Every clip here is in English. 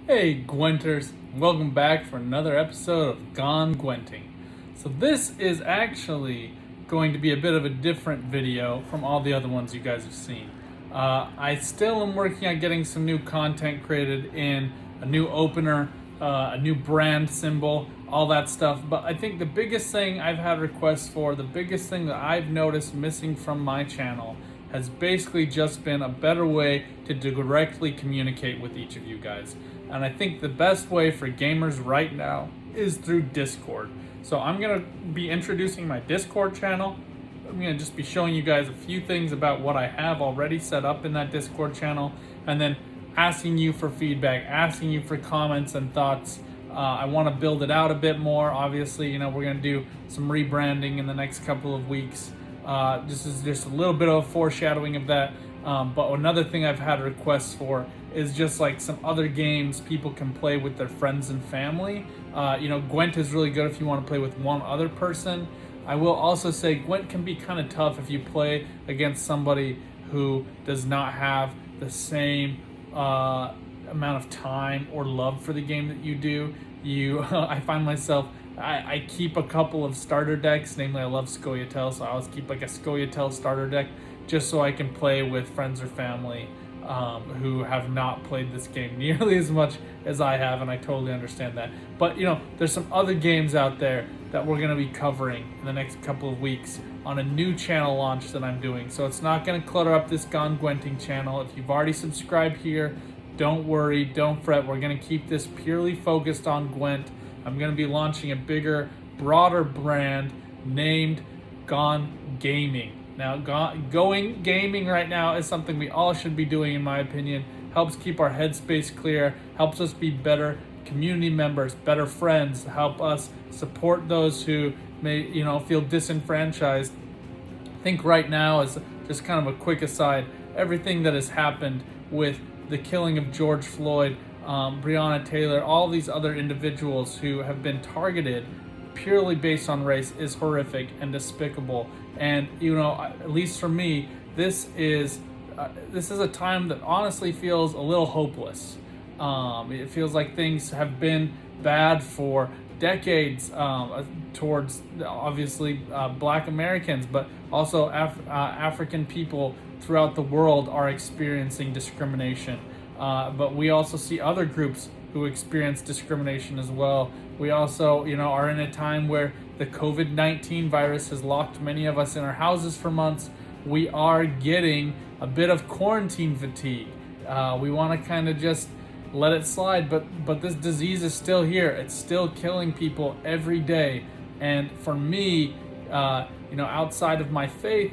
Hey Gwenters, welcome back for another episode of Gone Gwenting. So this is actually going to be a bit of a different video from all the other ones you guys have seen. I still am working on getting some new content created in a new opener, a new brand symbol, all that stuff. But I think the biggest thing I've had requests for, the biggest thing that I've noticed missing from my channel has basically just been a better way to directly communicate with each of you guys. And I think the best way for gamers right now is through Discord. So I'm going to be introducing my Discord channel. I'm going to just be showing you guys a few things about what I have already set up in that Discord channel, and then asking you for feedback, asking you for comments and thoughts. I want to build it out a bit more. Obviously, we're going to do some rebranding in the next couple of weeks. This is just a little bit of a foreshadowing of that. But another thing I've had requests for is just like some other games people can play with their friends and family. Gwent is really good if you want to play with one other person. I will also say Gwent can be kind of tough if you play against somebody who does not have the same amount of time or love for the game that you do. I find myself, I keep a couple of starter decks. Namely, I love Scoia'tael, so I always keep like a Scoia'tael starter deck just so I can play with friends or family who have not played this game nearly as much as I have, and I totally understand that. But there's some other games out there that we're going to be covering in the next couple of weeks on a new channel launch that I'm doing. So it's not going to clutter up this Gone Gwenting channel. If you've already subscribed here, don't worry, don't fret. We're going to keep this purely focused on Gwent. I'm going to be launching a bigger, broader brand named Gone Gaming. Now, going gaming right now is something we all should be doing, in my opinion. Helps keep our headspace clear, helps us be better community members, better friends, help us support those who may, feel disenfranchised. I think right now, is just kind of a quick aside, everything that has happened with the killing of George Floyd, Breonna Taylor, all these other individuals who have been targeted purely based on race is horrific and despicable. And at least for me, this is a time that honestly feels a little hopeless. It feels like things have been bad for decades towards obviously Black Americans, but also African people throughout the world are experiencing discrimination. But we also see other groups who experience discrimination as well. We also, are in a time where the COVID-19 virus has locked many of us in our houses for months. We are getting a bit of quarantine fatigue. We want to kind of just let it slide, but this disease is still here. It's still killing people every day. And for me, outside of my faith,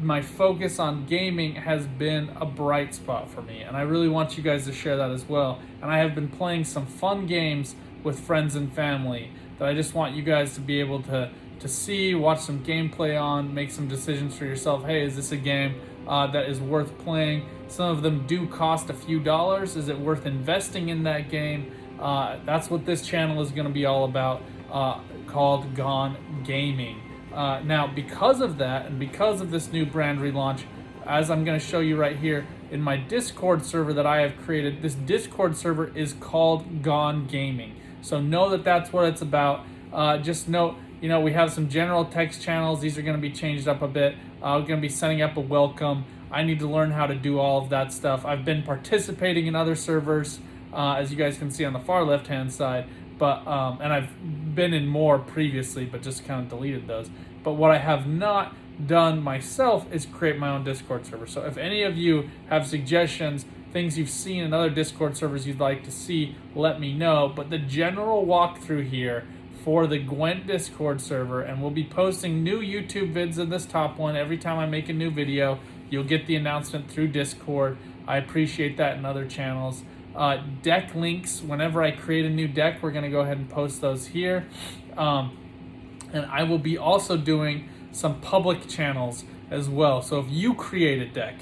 my focus on gaming has been a bright spot for me, and I really want you guys to share that as well. And I have been playing some fun games with friends and family that I just want you guys to be able to see, watch some gameplay on, make some decisions for yourself. Hey, is this a game that is worth playing? Some of them do cost a few dollars. Is it worth investing in that game? That's what this channel is going to be all about, called Gone Gaming. Now, because of that, and because of this new brand relaunch, as I'm going to show you right here in my Discord server that I have created, this Discord server is called Gone Gaming. So know that that's what it's about. Just note, we have some general text channels. These are going to be changed up a bit. We're going to be setting up a welcome. I need to learn how to do all of that stuff. I've been participating in other servers, as you guys can see on the far left-hand side. But and I've been in more previously, but just kind of deleted those. But what I have not done myself is create my own Discord server. So if any of you have suggestions, things you've seen in other Discord servers you'd like to see, let me know. But the general walkthrough here for the Gwent Discord server, and we'll be posting new YouTube vids in this top one. Every time I make a new video, you'll get the announcement through Discord. I appreciate that in other channels. Deck links, whenever I create a new deck, we're going to go ahead and post those here. And I will be also doing some public channels as well. So if you create a deck,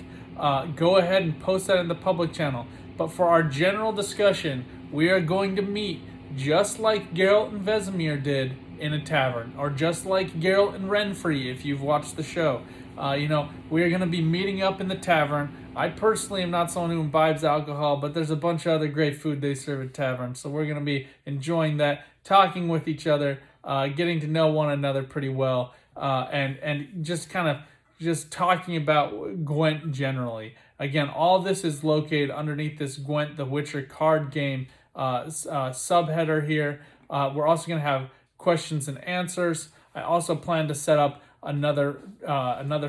go ahead and post that in the public channel. But for our general discussion, we are going to meet just like Geralt and Vesemir did in a tavern, or just like Geralt and Renfrey if you've watched the show. We are going to be meeting up in the tavern. I personally am not someone who imbibes alcohol, but there's a bunch of other great food they serve at taverns, so we're going to be enjoying that, talking with each other, getting to know one another pretty well, and just kind of just talking about Gwent generally. Again, all this is located underneath this Gwent The Witcher card game subheader here. We're also going to have questions and answers. I also plan to set up another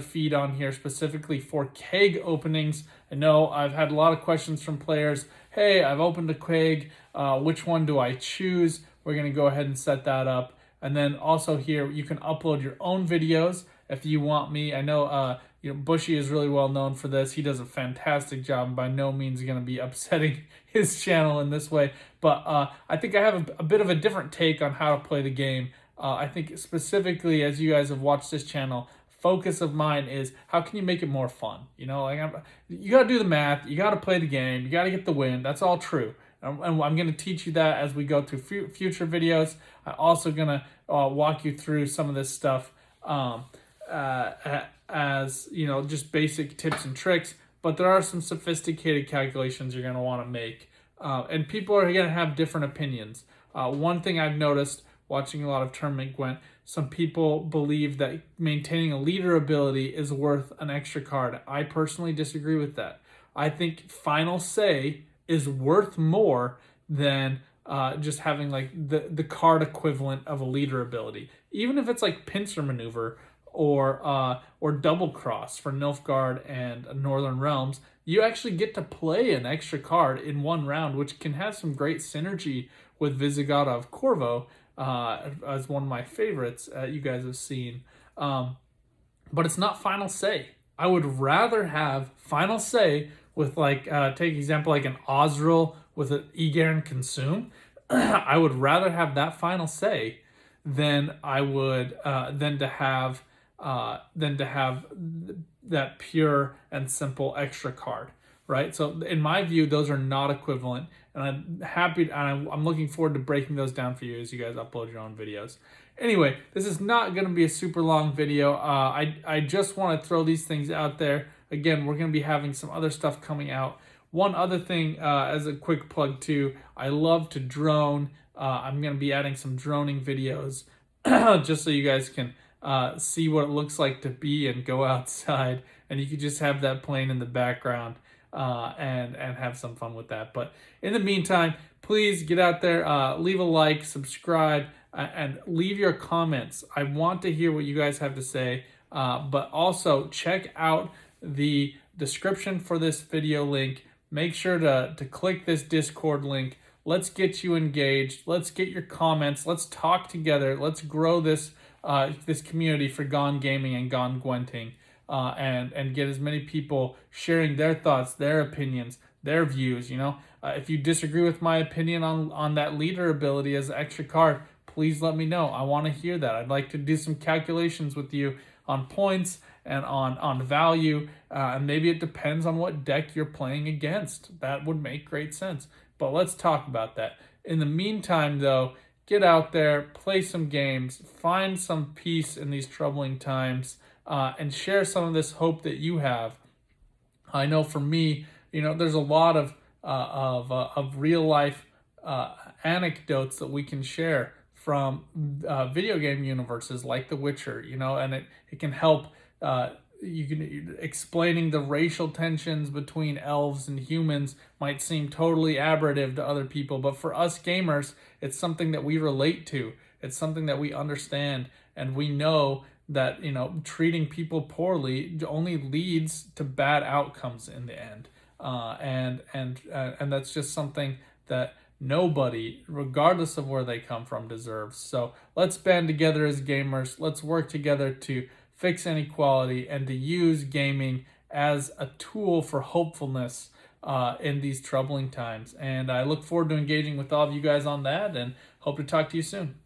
feed on here specifically for keg openings. I know I've had a lot of questions from players. Hey, I've opened a keg. Which one do I choose? We're going to go ahead and set that up. And then also here, you can upload your own videos if you want me. I know Bushy is really well known for this. He does a fantastic job. And by no means going to be upsetting his channel in this way. But I think I have a bit of a different take on how to play the game. I think specifically, as you guys have watched this channel, focus of mine is how can you make it more fun? You know, like you got to do the math, you got to play the game, you got to get the win. That's all true. And I'm going to teach you that as we go through future videos. I'm also going to walk you through some of this stuff as, you know, just basic tips and tricks. But there are some sophisticated calculations you're going to want to make. And people are going to have different opinions. One thing I've noticed watching a lot of Tournament Gwent, some people believe that maintaining a leader ability is worth an extra card. I personally disagree with that. I think Final Say is worth more than just having like the card equivalent of a leader ability. Even if it's like Pincer Maneuver or Double Cross for Nilfgaard and Northern Realms, you actually get to play an extra card in one round, which can have some great synergy with Visigoth of Corvo, as one of my favorites you guys have seen. But it's not Final Say. I would rather have Final Say with like, take example like an Osril with an Egarin Consume. I would rather have that Final Say than I would than to have that pure and simple extra card, right? So in my view, those are not equivalent, and I'm happy and I'm looking forward to breaking those down for you as you guys upload your own videos. Anyway, this is not going to be a super long video. I just want to throw these things out there. Again, we're going to be having some other stuff coming out. One other thing, as a quick plug too, I love to drone. I'm going to be adding some droning videos just so you guys can see what it looks like to be and go outside, and you can just have that plane in the background and have some fun with that. But in the meantime, please get out there, leave a like, subscribe, and leave your comments. I want to hear what you guys have to say, but also check out the description for this video link. Make sure to click this Discord link. Let's get you engaged. Let's get your comments. Let's talk together. Let's grow this this community for Gone Gaming and Gone Gwenting, and get as many people sharing their thoughts, their opinions, their views. You know, if you disagree with my opinion on that leader ability as an extra card, please let me know. I want to hear that. I'd like to do some calculations with you on points and on value, and maybe it depends on what deck you're playing against. That would make great sense. But let's talk about that. In the meantime, though, get out there, play some games, find some peace in these troubling times, and share some of this hope that you have. I know for me, you know, there's a lot of real life anecdotes that we can share from video game universes like The Witcher, you know, and it can help. You can explaining the racial tensions between elves and humans might seem totally aberrative to other people, but for us gamers, it's something that we relate to. It's something that we understand, and we know that, you know, treating people poorly only leads to bad outcomes in the end. And that's just something that nobody, regardless of where they come from, deserves. So let's band together as gamers. Let's work together to fix inequality and to use gaming as a tool for hopefulness in these troubling times. And I look forward to engaging with all of you guys on that, and hope to talk to you soon.